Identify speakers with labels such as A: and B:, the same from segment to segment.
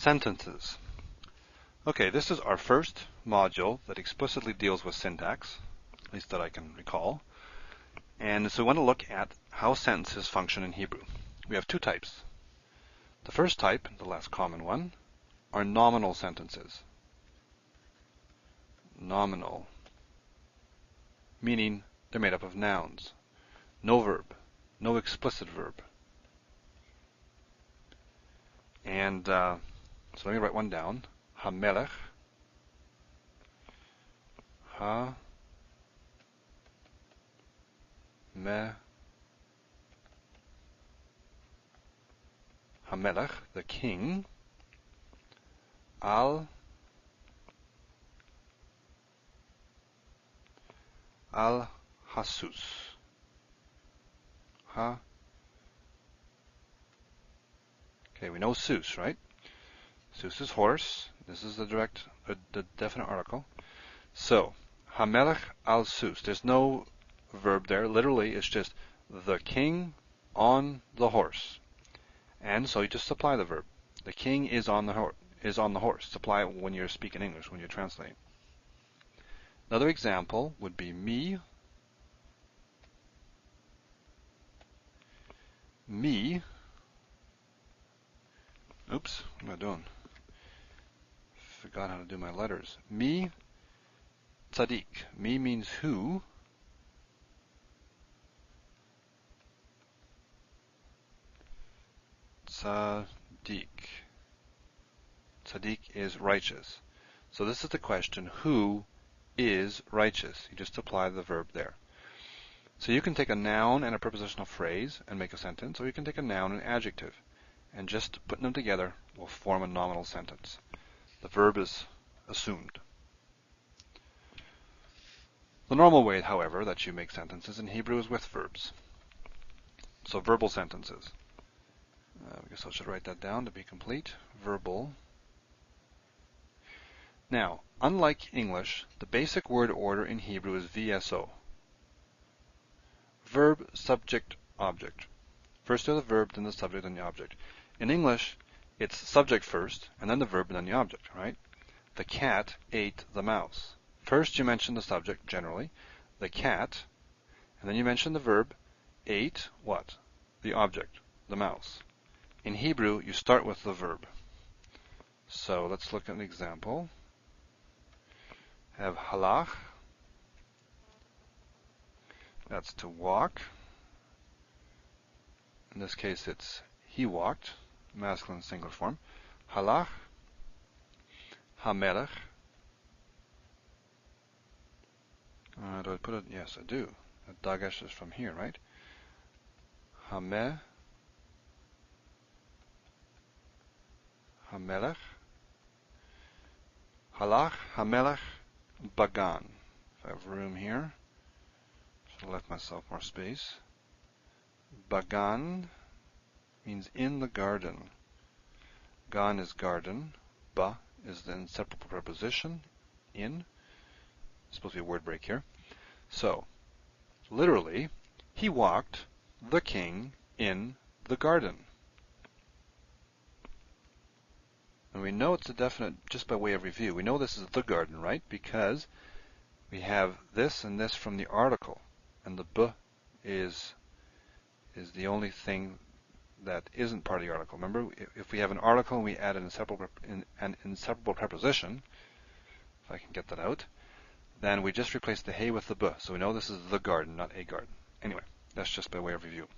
A: Sentences. Okay, this is our first module that explicitly deals with syntax, at least that I can recall. And so we want to look at how sentences function in Hebrew. We have two types. The first type, the less common one, are nominal sentences. Nominal, meaning they're made up of nouns. No verb, no explicit verb. And so let me write one down. HaMelech, HaMelech, the king, al Hasus. Okay, we know sus, right? Sus is horse. This is the definite article. So, HaMelech al Sus. There's no verb there. Literally, it's just the king on the horse. And so you just supply the verb. The king is on the horse. Supply it when you're speaking English, when you're translating. Another example would be me. Oops, what am I doing? Forgot how to do my letters. Me tzaddik. Me means who. Tzaddik. Tzaddik is righteous. So this is the question, who is righteous? You just apply the verb there. So you can take a noun and a prepositional phrase and make a sentence, or you can take a noun and adjective, and just putting them together will form a nominal sentence. The verb is assumed. The normal way, however, that you make sentences in Hebrew is with verbs. So verbal sentences. I guess I should write that down to be complete. Verbal. Now, unlike English, the basic word order in Hebrew is VSO. Verb, subject, object. First are the verb, then the subject, then the object. In English, it's subject first, and then the verb, and then the object, right? The cat ate the mouse. First you mention the subject, generally, the cat, and then you mention the verb, ate, what? The object, the mouse. In Hebrew, you start with the verb. So let's look at an example. Have halach. That's to walk. In this case, it's he walked, masculine singular form. Halach, HaMelech. Do I put it? Yes, I do. The dagesh is from here, right? HaMelech. Halach, HaMelech, Bagan. If I have room here, should have left myself more space. Bagan means in the garden. Gan is garden. Ba is the inseparable preposition. In. It's supposed to be a word break here. So, literally, he walked the king in the garden. And we know it's a definite, just by way of review, we know this is the garden, right? Because we have this and this from the article. And the b is the only thing that isn't part of the article. Remember, if we have an article and we add an inseparable preposition, if I can get that out, then we just replace the hey with the b. So we know this is the garden, not a garden. Anyway, that's just by way of review.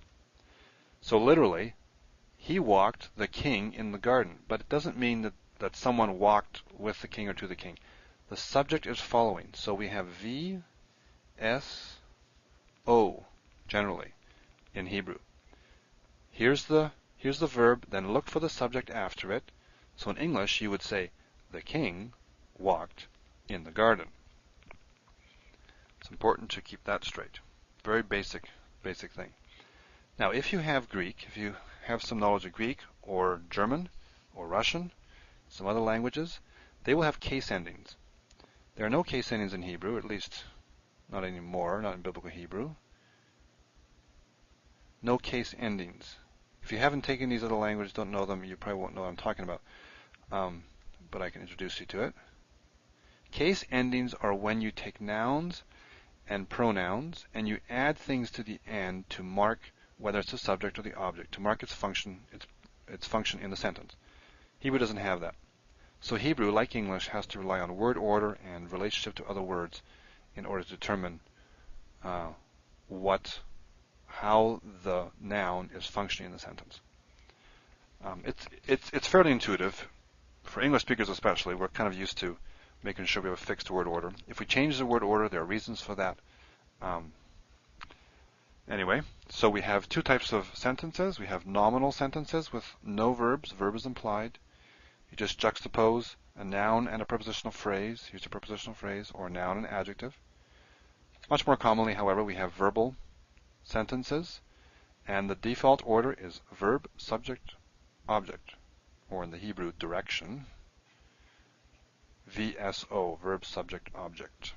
A: So literally, he walked the king in the garden. But it doesn't mean that someone walked with the king or to the king. The subject is following. So we have V, S, O, generally, in Hebrew. Here's the verb, then look for the subject after it. So in English, you would say, the king walked in the garden. It's important to keep that straight. Very basic thing. Now, if you have Greek, if you have some knowledge of Greek or German or Russian, some other languages, they will have case endings. There are no case endings in Hebrew, at least not anymore, not in biblical Hebrew. No case endings. If you haven't taken these other languages, don't know them, you probably won't know what I'm talking about. but I can introduce you to it. Case endings are when you take nouns and pronouns and you add things to the end to mark whether it's the subject or the object, to mark its function in the sentence. Hebrew doesn't have that. So Hebrew, like English, has to rely on word order and relationship to other words in order to determine how the noun is functioning in the sentence. It's fairly intuitive. For English speakers especially, we're kind of used to making sure we have a fixed word order. If we change the word order, there are reasons for that. Anyway, so we have two types of sentences. We have nominal sentences with no verbs. Verb is implied. You just juxtapose a noun and a prepositional phrase. Use a prepositional phrase or noun and adjective. Much more commonly, however, we have verbal sentences, and the default order is verb, subject, object, or in the Hebrew direction, VSO, verb, subject, object.